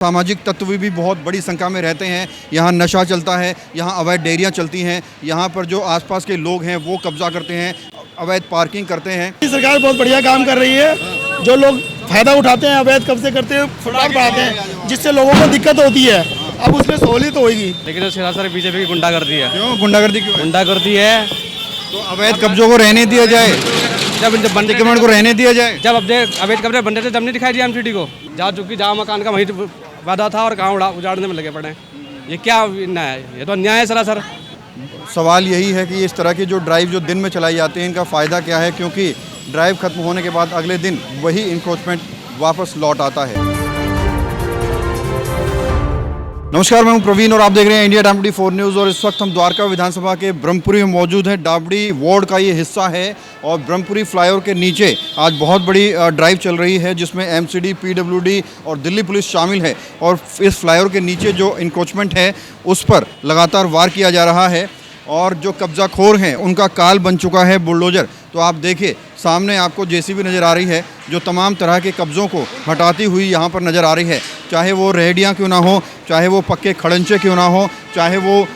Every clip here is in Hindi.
सामाजिक तत्व भी बहुत बड़ी संख्या में रहते हैं। यहाँ नशा चलता है, यहाँ अवैध डेयरियाँ चलती हैं, यहाँ पर जो आसपास के लोग हैं वो कब्जा करते हैं, अवैध पार्किंग करते हैं। सरकार बहुत बढ़िया काम कर रही है। जो लोग फायदा उठाते हैं, अवैध कब्जे करते हैं, फुटपाथ बढ़ाते हैं, जिससे लोगों को दिक्कत होती है, अब उसमें सहूलियत होगी। लेकिन सरासर बीजेपी की गुंडागर्दी है। क्यों गुंडागर्दी क्यों? गुंडागर्दी है तो अवैध कब्जों को रहने दिया जाए, जब बंदे अतिक्रमण को रहने दिया जाए। जब अवैध कब्जे बनते थे तब नहीं दिखाई दिया एमसीडी को। जहाँ मकान का वहीं वादा था और कहाँ उजाड़ने में लगे पड़े। ये क्या अन्याय है? ये तो अन्याय है सरासर। सवाल यही है कि इस तरह की जो ड्राइव जो दिन में चलाई जाती है, इनका फ़ायदा क्या है? क्योंकि ड्राइव खत्म होने के बाद अगले दिन वही इंक्रोचमेंट वापस लौट आता है। नमस्कार, मैं हूं प्रवीण और आप देख रहे हैं इंडिया टाइम 24 न्यूज़। और इस वक्त हम द्वारका विधानसभा के ब्रह्मपुरी में मौजूद हैं। डाबड़ी वार्ड का ये हिस्सा है और ब्रह्मपुरी फ्लाईओवर के नीचे आज बहुत बड़ी ड्राइव चल रही है, जिसमें एमसीडी, पीडब्ल्यूडी और दिल्ली पुलिस शामिल है। और इस फ्लाईओवर के नीचे जो इंक्रोचमेंट है उस पर लगातार वार किया जा रहा है और जो कब्जाखोर हैं उनका काल बन चुका है बुलडोज़र। तो आप देखिए, सामने आपको जेसीबी नज़र आ रही है जो तमाम तरह के कब्ज़ों को हटाती हुई यहाँ पर नज़र आ रही है। चाहे वो रेहड़ियाँ क्यों ना हो, चाहे वो पक्के खड़ंचे क्यों ना हो, चाहे वो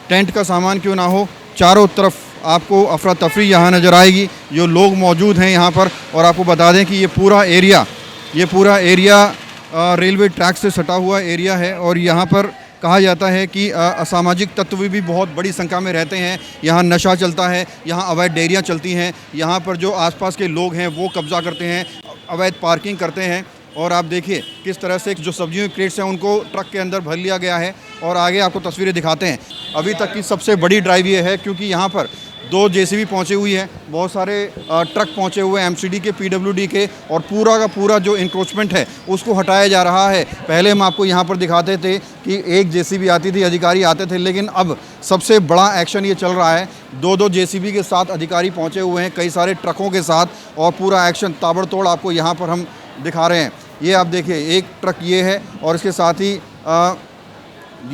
टेंट का सामान क्यों ना हो, चारों तरफ आपको अफरा तफरी यहाँ नज़र आएगी। जो लोग मौजूद हैं यहाँ पर, और आपको बता दें कि ये पूरा एरिया रेलवे ट्रैक से सटा हुआ एरिया है। और यहाँ पर कहा जाता है कि असामाजिक तत्व भी बहुत बड़ी संख्या में रहते हैं। यहाँ नशा चलता है, यहाँ अवैध डेयरियाँ चलती हैं, यहाँ पर जो आसपास के लोग हैं वो कब्जा करते हैं, अवैध पार्किंग करते हैं। और आप देखिए किस तरह से जो सब्जियों के क्रेट्स हैं उनको ट्रक के अंदर भर लिया गया है। और आगे आपको तस्वीरें दिखाते हैं। अभी तक की सबसे बड़ी ड्राइव ये है क्योंकि यहाँ पर 2 जेसीबी पहुँची हुई है, बहुत सारे ट्रक पहुँचे हुए हैं एमसीडी के, पीडब्ल्यूडी के, और पूरा का पूरा जो इंक्रोचमेंट है उसको हटाया जा रहा है। पहले हम आपको यहाँ पर दिखाते थे कि एक जेसीबी आती थी, अधिकारी आते थे, लेकिन अब सबसे बड़ा एक्शन ये चल रहा है। 2 जेसीबी के साथ अधिकारी पहुँचे हुए हैं, कई सारे ट्रकों के साथ, और पूरा एक्शन ताबड़तोड़ आपको यहाँ पर हम दिखा रहे हैं। ये आप देखिए, एक ट्रक ये है और इसके साथ ही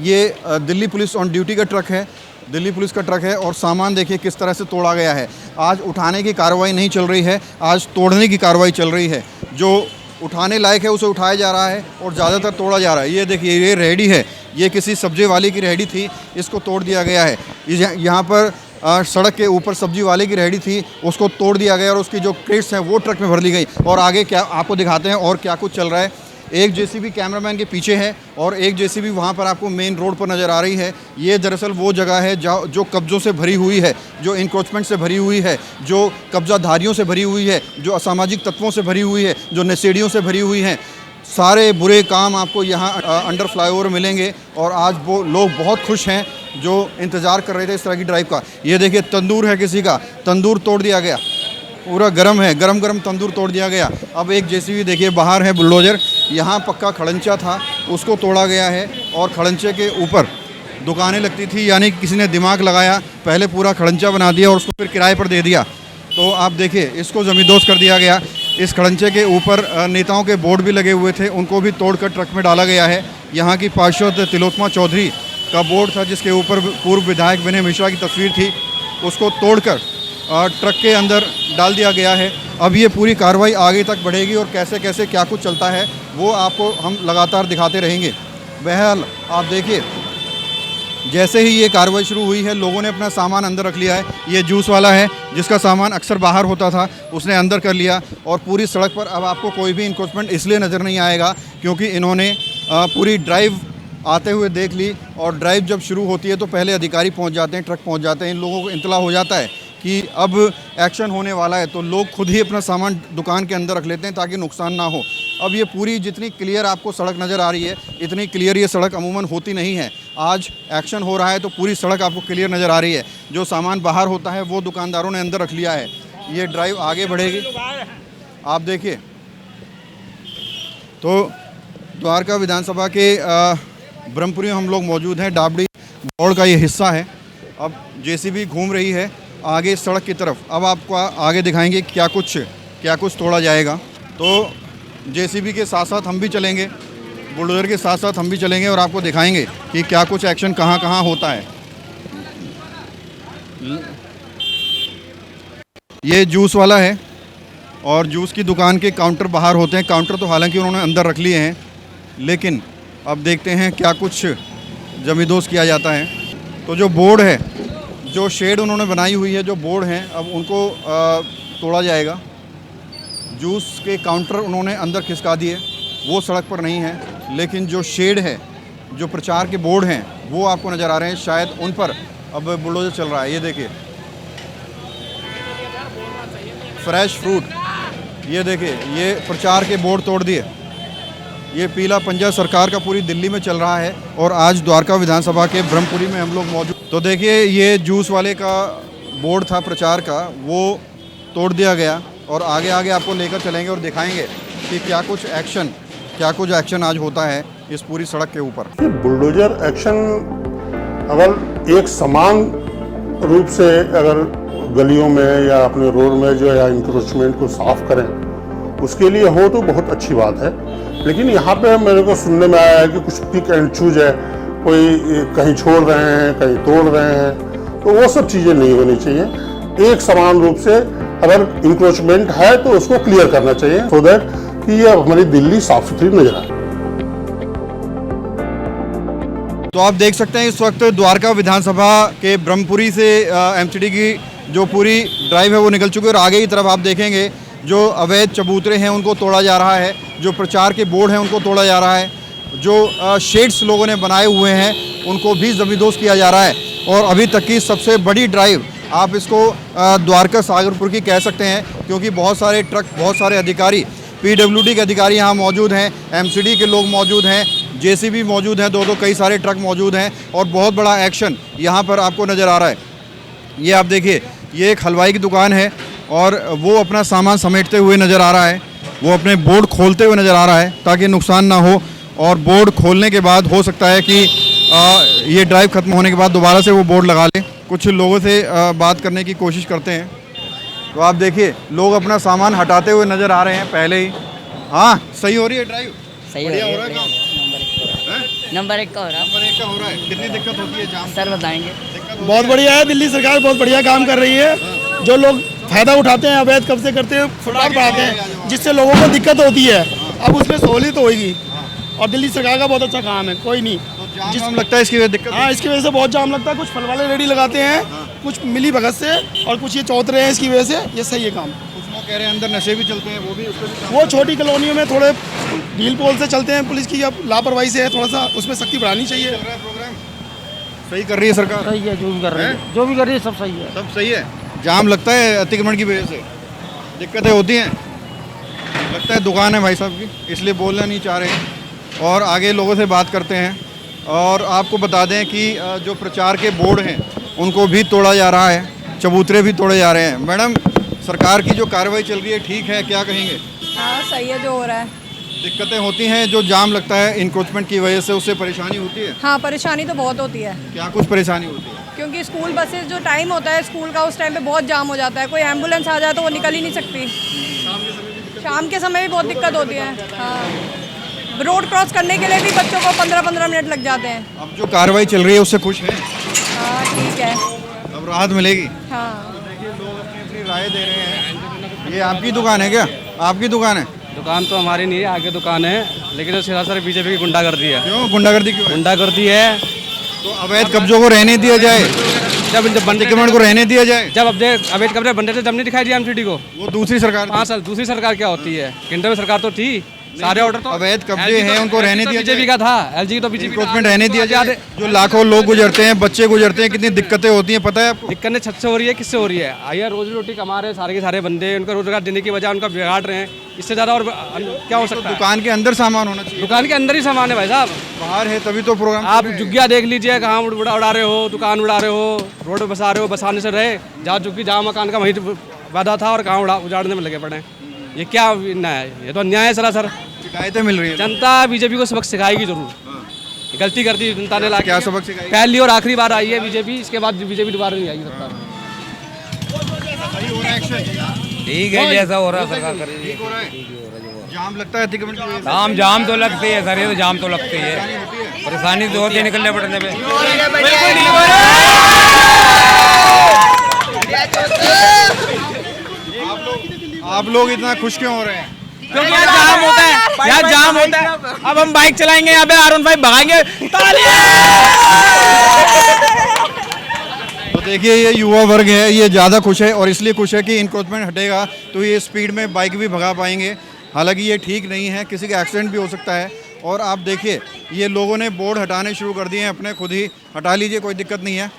ये दिल्ली पुलिस ऑन ड्यूटी का ट्रक है, दिल्ली पुलिस का ट्रक है। और सामान देखिए किस तरह से तोड़ा गया है। आज उठाने की कार्रवाई नहीं चल रही है, आज तोड़ने की कार्रवाई चल रही है। जो उठाने लायक है उसे उठाया जा रहा है और ज़्यादातर तोड़ा जा रहा है। ये देखिए, ये रेहड़ी है, ये किसी सब्जी वाले की रेहड़ी थी, इसको तोड़ दिया गया है। यहाँ पर सड़क के ऊपर सब्जी वाले की रेहड़ी थी, उसको तोड़ दिया गया और उसकी जो क्रेट्स हैं वो ट्रक में भर ली गई। और आगे क्या आपको दिखाते हैं और क्या कुछ चल रहा है। एक जेसीबी कैमरामैन के पीछे है और एक जेसीबी वहाँ पर आपको मेन रोड पर नज़र आ रही है। ये दरअसल वो जगह है जो कब्ज़ों से भरी हुई है, जो इंक्रोचमेंट से भरी हुई है, जो कब्ज़ाधारियों से भरी हुई है, जो असामाजिक तत्वों से भरी हुई है, जो नशेड़ियों से भरी हुई हैं। सारे बुरे काम आपको यहाँ अंडर फ्लाईओवर मिलेंगे। और आज वो लोग बहुत खुश हैं जो इंतज़ार कर रहे थे इस तरह की ड्राइव का। ये देखिए, तंदूर है किसी का, तंदूर तोड़ दिया गया, पूरा गर्म है, गरम तंदूर तोड़ दिया गया। अब एक जेसीबी देखिए बाहर है, बुलडोज़र, यहाँ पक्का खड़ंचा था उसको तोड़ा गया है। और खड़ंचे के ऊपर दुकानें लगती थी, यानी किसी ने दिमाग लगाया, पहले पूरा खड़ंचा बना दिया और उसको फिर किराए पर दे दिया। तो आप देखिए, इसको ज़मींदोज़ कर दिया गया। इस खड़ंचे के ऊपर नेताओं के बोर्ड भी लगे हुए थे, उनको भी तोड़कर ट्रक में डाला गया है। यहाँ की पार्षद तिलोत्तमा चौधरी का बोर्ड था जिसके ऊपर पूर्व विधायक विनय मिश्रा की तस्वीर थी, उसको तोड़कर ट्रक के अंदर डाल दिया गया है। अब ये पूरी कार्रवाई आगे तक बढ़ेगी और कैसे कैसे क्या कुछ चलता है वो आपको हम लगातार दिखाते रहेंगे। बहरहाल आप देखिए, जैसे ही ये कार्रवाई शुरू हुई है, लोगों ने अपना सामान अंदर रख लिया है। ये जूस वाला है जिसका सामान अक्सर बाहर होता था, उसने अंदर कर लिया। और पूरी सड़क पर अब आपको कोई भी इंक्रोचमेंट इसलिए नज़र नहीं आएगा क्योंकि इन्होंने पूरी ड्राइव आते हुए देख ली। और ड्राइव जब शुरू होती है तो पहले अधिकारी पहुंच जाते हैं, ट्रक पहुंच जाते हैं, इन लोगों को इत्तला हो जाता है कि अब एक्शन होने वाला है, तो लोग खुद ही अपना सामान दुकान के अंदर रख लेते हैं ताकि नुकसान ना हो। अब ये पूरी जितनी क्लियर आपको सड़क नज़र आ रही है, इतनी क्लियर ये सड़क अमूमन होती नहीं है। आज एक्शन हो रहा है तो पूरी सड़क आपको क्लियर नज़र आ रही है। जो सामान बाहर होता है वो दुकानदारों ने अंदर रख लिया है। ये ड्राइव आगे बढ़ेगी, आप देखिए। तो द्वारका विधानसभा के ब्रह्मपुरी में हम लोग मौजूद हैं। डाबड़ी वार्ड का ये हिस्सा है। अब जेसीबी घूम रही है आगे सड़क की तरफ। अब आपको आगे दिखाएंगे क्या कुछ तोड़ा जाएगा। तो जेसीबी के साथ साथ हम भी चलेंगे, बुलडोज़र के साथ साथ हम भी चलेंगे और आपको दिखाएंगे कि क्या कुछ एक्शन कहाँ कहाँ होता है। ये जूस वाला है और जूस की दुकान के काउंटर बाहर होते हैं। काउंटर तो हालांकि उन्होंने अंदर रख लिए हैं। लेकिन अब देखते हैं क्या कुछ जमींदोज किया जाता है। तो जो बोर्ड है, जो शेड उन्होंने बनाई हुई है, जो बोर्ड हैं, अब उनको तोड़ा जाएगा। जूस के काउंटर उन्होंने अंदर खिसका दिए, वो सड़क पर नहीं है, लेकिन जो शेड है, जो प्रचार के बोर्ड हैं, वो आपको नज़र आ रहे हैं। शायद उन पर अब बुलडोजर चल रहा है। ये देखिए, फ्रेश फ्रूट, ये देखिए, ये प्रचार के बोर्ड तोड़ दिए। ये पीला पंजा सरकार का पूरी दिल्ली में चल रहा है और आज द्वारका विधानसभा के ब्रह्मपुरी में हम लोग मौजूद। तो देखिए, ये जूस वाले का बोर्ड था प्रचार का, वो तोड़ दिया गया और आगे आगे आपको लेकर चलेंगे और दिखाएंगे कि क्या कुछ एक्शन आज होता है इस पूरी सड़क के ऊपर। बुलडोजर एक्शन अगर एक समान रूप से अगर गलियों में या अपने रोड में जो या इंक्रोचमेंट को साफ करें, उसके लिए हो तो बहुत अच्छी बात है। लेकिन यहाँ पे मेरे को सुनने में आया है कि कुछ पिक एंड चूज है, कोई कहीं छोड़ रहे हैं, कहीं तोड़ रहे हैं, तो वो सब चीज़ें नहीं होनी चाहिए। एक समान रूप से अगर इंक्रोचमेंट है तो उसको क्लियर करना चाहिए, सो दैट कि ये हमारी दिल्ली साफ सुथरी नजर आए। तो आप देख सकते हैं इस वक्त द्वारका विधानसभा के ब्रह्मपुरी से एमसीडी की जो पूरी ड्राइव है वो निकल चुकी है और आगे की तरफ आप देखेंगे जो अवैध चबूतरे हैं उनको तोड़ा जा रहा है, जो प्रचार के बोर्ड हैं उनको तोड़ा जा रहा है, जो शेड्स लोगों ने बनाए हुए हैं उनको भी जमींदोज किया जा रहा है। और अभी तक की सबसे बड़ी ड्राइव आप इसको द्वारका सागरपुर की कह सकते हैं, क्योंकि बहुत सारे ट्रक, बहुत सारे अधिकारी, पीडब्ल्यूडी के अधिकारी यहाँ मौजूद हैं, एमसीडी के लोग मौजूद हैं, जेसीबी मौजूद हैं, दो कई सारे ट्रक मौजूद हैं और बहुत बड़ा एक्शन यहाँ पर आपको नज़र आ रहा है। ये आप देखिए, ये एक हलवाई की दुकान है और वो अपना सामान समेटते हुए नज़र आ रहा है, वो अपने बोर्ड खोलते हुए नज़र आ रहा है ताकि नुकसान ना हो। और बोर्ड खोलने के बाद हो सकता है कि ये ड्राइव ख़त्म होने के बाद दोबारा से वो बोर्ड लगा ले। कुछ लोगों से बात करने की कोशिश करते हैं। तो आप देखिए, लोग अपना सामान हटाते हुए नज़र आ रहे हैं पहले ही। हाँ, सही हो रही है ड्राइव? सही बढ़िया हो हो रहा है काम? नंबर एक का हो रहा नंबर 1 का हो रहा है। कितनी दिक्कत होती है जाम? सर बताएंगे। बहुत बढ़िया है, दिल्ली सरकार बहुत बढ़िया काम कर रही है। जो लोग फायदा उठाते हैं, अवैध कब्जे करते हैं, फुटपाथ बढ़ाते हैं, जिससे लोगों को दिक्कत होती है, अब उसमें सहूलियत होगी और दिल्ली सरकार का बहुत अच्छा काम है। कोई नहीं, जाम लगता है इसकी वजह दिक्कत? हाँ, इसकी वजह से बहुत जाम लगता है। कुछ फल वाले रेडी लगाते हैं, कुछ मिली भगत से, और कुछ ये चौतरे हैं, इसकी वजह से ये सही है काम। कुछ लोग कह रहे हैं अंदर नशे भी चलते हैं, वो भी उस पर भी काम वो छोटी कॉलोनियों में थोड़े ढील पोल से चलते हैं, पुलिस की अब लापरवाही से है, थोड़ा सा उसमें सख्ती बढ़ानी चाहिए। चल रहा है प्रोग्राम? सही कर रही है सरकार? सही है, जो भी कर रही है, जो भी कर रही है सब सही है। सब सही है। जाम लगता है अतिक्रमण की वजह से, दिक्कतें होती हैं, लगता है दुकान है भाई साहब की, इसलिए बोलना नहीं चाह रहे। और आगे लोगों से बात करते हैं और आपको बता दें कि जो प्रचार के बोर्ड हैं उनको भी तोड़ा जा रहा है, चबूतरे भी तोड़े जा रहे हैं। मैडम, सरकार की जो कार्रवाई चल रही है ठीक है, क्या कहेंगे? हाँ, सही है जो हो रहा है। दिक्कतें होती हैं जो जाम लगता है इंक्रोचमेंट की वजह से, उससे परेशानी होती है? हाँ, परेशानी तो बहुत होती है, क्या कुछ परेशानी होती है? क्योंकि स्कूल बसेस जो टाइम होता है स्कूल का, उस टाइम पे बहुत जाम हो जाता है। कोई एम्बुलेंस आ जाए तो वो निकल ही नहीं सकती। शाम के समय भी बहुत दिक्कत होती है। हाँ, रोड क्रॉस करने के लिए भी बच्चों को 15-15 मिनट लग जाते हैं। अब जो कार्रवाई चल रही है उससे खुश हैं? हाँ, ठीक है। अब राहत मिलेगी? हाँ, देखिए, लोग अपनी अपनी राय दे रहे हैं। ये आपकी दुकान है क्या? आपकी दुकान है? दुकान तो हमारी नहीं है, आगे दुकान है, लेकिन तो सरासर बीजेपी की गुंडागर्दी है। क्यों गुंडागर्दी क्यों है? गुंडागर्दी है। तो अवैध कब्जों को रहने दिया जाए, जब बंदे अतिक्रमण को रहने दिया जाए। जब अवैध कब्जे बन रहे थे तब नहीं दिखाई दिया एमसीडी को। वो दूसरी सरकार थी। 5 साल दूसरी सरकार क्या होती है? केंद्र में सरकार तो थी, सारे ऑर्डर तो अवैध कब्जे हैं उनको रहने दिया बीजेपी का था, एलजी तो बीजेपी इंक्रोचमेंट रहने दिया जाए। जो लाखों लोग गुजरते हैं, बच्चे गुजरते हैं, कितनी दिक्कतें होती हैं पता है आपको? दिक्कतें छत से हो रही है, किससे हो रही है? आइए, रोजी रोटी कमा रहे हैं सारे के सारे बंदे, उनका रोजगार देने की बजाय उनका बिगाड़ रहे हैं। इससे ज़्यादा और क्या हो सकता है? दुकान के अंदर सामान होना चाहिए। दुकान के अंदर ही सामान है भाई साहब। बाहर है तभी तो प्रोग्राम। आप जुग्गिया देख लीजिए, कहाँ उड़ा रहे हो, दुकान उड़ा रहे हो, रोड पे बसा रहे हो, बसाने से रहे जहाँ चूँकि जहाँ मकान का वहीं वादा था और कहाँ उजाड़ने में लगे पड़े हैं। ये क्या अन्याय है? ये तो अन्याय है सरासर। शिकायतें मिल रही हैं। जनता बीजेपी को सबक सिखाएगी जरूर। गलती करती जनता ने क्या सबक सिखाएगी? पहली और आखिरी बार आई है बीजेपी, इसके बाद बीजेपी दोबारा नहीं आएगी सत्ता में। ठीक है, जैसा हो रहा है सरकार कर रही है। हो रहा है। जाम लगता है अतिक्रमण की वजह से? जाम तो लगते है सर, ये तो जाम तो लगते ही है, परेशानी तो होती है निकलने पड़ने पे। आप लोग इतना खुश क्यों हो रहे हैं? क्योंकि यहाँ जाम होता है, यहाँ जाम होता है। अब हम बाइक चलाएंगे, यहाँ पे R15 भगाएंगे, तो देखिए ये युवा वर्ग है, ये ज़्यादा खुश है और इसलिए खुश है कि इंक्रोचमेंट हटेगा तो ये स्पीड में बाइक भी भगा पाएंगे। हालांकि ये ठीक नहीं है, किसी का एक्सीडेंट भी हो सकता है। और आप देखिए ये लोगों ने बोर्ड हटाने शुरू कर दिए हैं, अपने खुद ही हटा लीजिए, कोई दिक्कत नहीं है।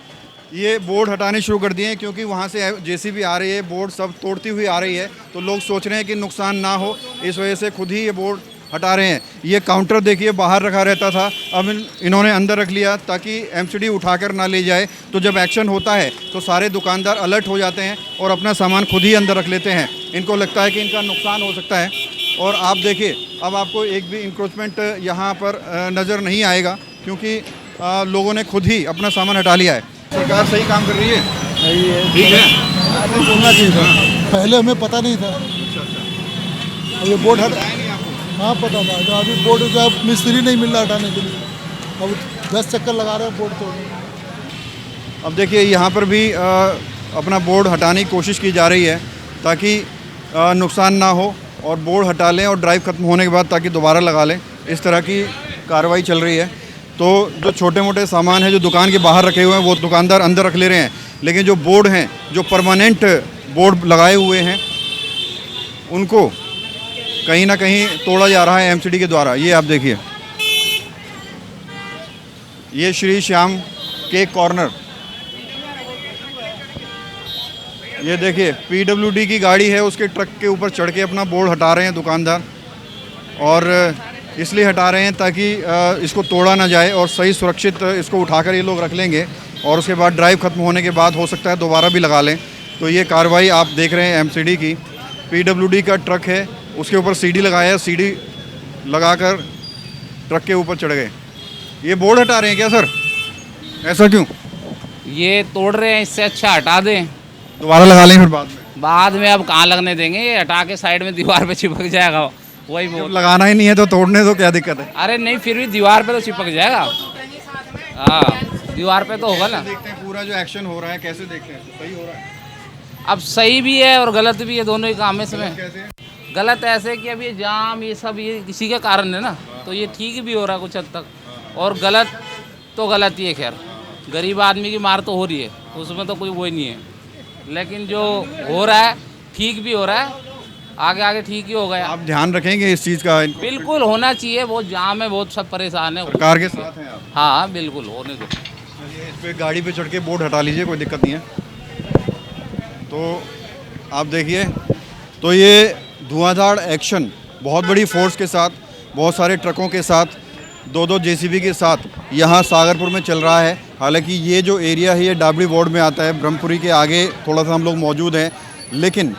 ये बोर्ड हटाने शुरू कर दिए हैं क्योंकि वहाँ से जेसीबी आ रही है, बोर्ड सब तोड़ती हुई आ रही है, तो लोग सोच रहे हैं कि नुकसान ना हो, इस वजह से खुद ही ये बोर्ड हटा रहे हैं। ये काउंटर देखिए बाहर रखा रहता था, अब इन्होंने अंदर रख लिया ताकि एमसीडी उठाकर ना ले जाए। तो जब एक्शन होता है तो सारे दुकानदार अलर्ट हो जाते हैं और अपना सामान खुद ही अंदर रख लेते हैं। इनको लगता है कि इनका नुकसान हो सकता है। और आप देखिए अब आपको एक भी इंक्रोचमेंट यहाँ पर नज़र नहीं आएगा क्योंकि लोगों ने खुद ही अपना सामान हटा लिया है। सरकार सही काम कर रही है, ठीक है, बोलना चाहिए था, पहले हमें पता नहीं था। ये बोर्ड हाँ पता था, तो अभी बोर्ड जो है मिस्त्री नहीं मिल रहा हटाने के लिए, अब 10 चक्कर लगा रहे हैं बोर्ड तोड़ने। अब देखिए यहाँ पर भी अपना बोर्ड हटाने की कोशिश की जा रही है ताकि नुकसान ना हो और बोर्ड हटा लें और ड्राइव ख़त्म होने के बाद ताकि दोबारा लगा लें। इस तरह की कार्रवाई चल रही है। तो जो छोटे मोटे सामान है जो दुकान के बाहर रखे हुए हैं वो दुकानदार अंदर रख ले रहे हैं, लेकिन जो बोर्ड हैं, जो परमानेंट बोर्ड लगाए हुए हैं, उनको कहीं ना कहीं तोड़ा जा रहा है एमसीडी के द्वारा। ये आप देखिए, ये श्री श्याम केक कॉर्नर, ये देखिए पीडब्ल्यूडी की गाड़ी है, उसके ट्रक के ऊपर चढ़ के अपना बोर्ड हटा रहे हैं दुकानदार। और इसलिए हटा रहे हैं ताकि इसको तोड़ा ना जाए और सही सुरक्षित इसको उठाकर ये लोग रख लेंगे और उसके बाद ड्राइव ख़त्म होने के बाद हो सकता है दोबारा भी लगा लें। तो ये कार्रवाई आप देख रहे हैं एमसीडी की। पीडब्ल्यूडी का ट्रक है, उसके ऊपर सीडी लगाया, सीडी लगाकर ट्रक के ऊपर चढ़ गए। ये बोर्ड हटा रहे हैं क्या सर, ऐसा क्यों? ये तोड़ रहे हैं, इससे अच्छा हटा दें, दोबारा लगा लें फिर बाद में। अब कहाँ लगने देंगे, ये हटा के साइड में दीवार पे चिपक जाएगा। वही जब लगाना ही नहीं है तो तोड़ने दो, क्या दिक्कत है? अरे नहीं, फिर भी दीवार पे तो चिपक जाएगा। हाँ, दीवार पे तो होगा ना। देखते हैं पूरा जो एक्शन हो रहा है, कैसे देखते हैं, सही हो रहा है? अब सही भी है और गलत भी है, दोनों ही काम है इसमें। कैसे? गलत ऐसे कि अब ये जाम ये सब ये किसी के कारण है ना, तो ये ठीक भी हो रहा है कुछ हद तक, और गलत तो गलत ही है। खैर गरीब आदमी की मार तो हो रही है, उसमें तो कोई वो ही नहीं है, लेकिन जो हो रहा है ठीक भी हो रहा है, आगे आगे ठीक ही हो गया। आप ध्यान रखेंगे इस चीज़ का? बिल्कुल होना चाहिए, बहुत जाम है, बहुत सब परेशान है। सरकार के साथ हैं आप? हाँ बिल्कुल होने दो। इस पे गाड़ी पे चढ़ के बोर्ड हटा लीजिए, कोई दिक्कत नहीं है। तो आप देखिए, तो ये धुआंधार एक्शन बहुत बड़ी फोर्स के साथ, बहुत सारे ट्रकों के साथ, 2-2 जेसीबी के साथ यहाँ सागरपुर में चल रहा है। हालांकि ये जो एरिया है ये डाबड़ी वार्ड में आता है, ब्रह्मपुरी के आगे थोड़ा सा हम लोग मौजूद हैं। लेकिन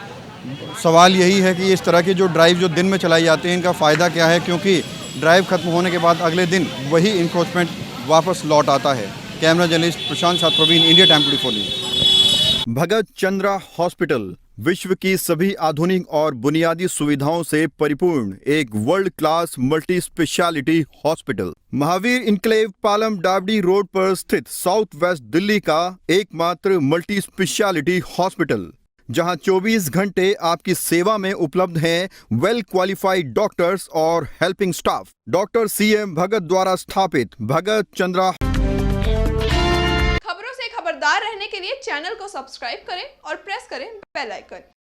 सवाल यही है कि इस तरह की जो ड्राइव जो दिन में चलाई जाती है, इनका फ़ायदा क्या है, क्योंकि ड्राइव ख़त्म होने के बाद अगले दिन वही इंक्रोचमेंट वापस लौट आता है। कैमरा जर्नलिस्ट प्रशांत साथ प्रवीण, इंडिया टाइम 24 न्यूज़। भगत चंद्रा हॉस्पिटल विश्व की सभी आधुनिक और बुनियादी सुविधाओं से परिपूर्ण एक world class multi speciality hospital, Mahavir enclave Palam Dabri road पर स्थित साउथ वेस्ट दिल्ली का एकमात्र मल्टी स्पेशलिटी हॉस्पिटल, जहां 24 घंटे आपकी सेवा में उपलब्ध हैं वेल क्वालिफाइड डॉक्टर्स और हेल्पिंग स्टाफ। डॉक्टर CM भगत द्वारा स्थापित भगत चंद्रा। खबरों से खबरदार रहने के लिए चैनल को सब्सक्राइब करें और प्रेस करें बेल आइकन।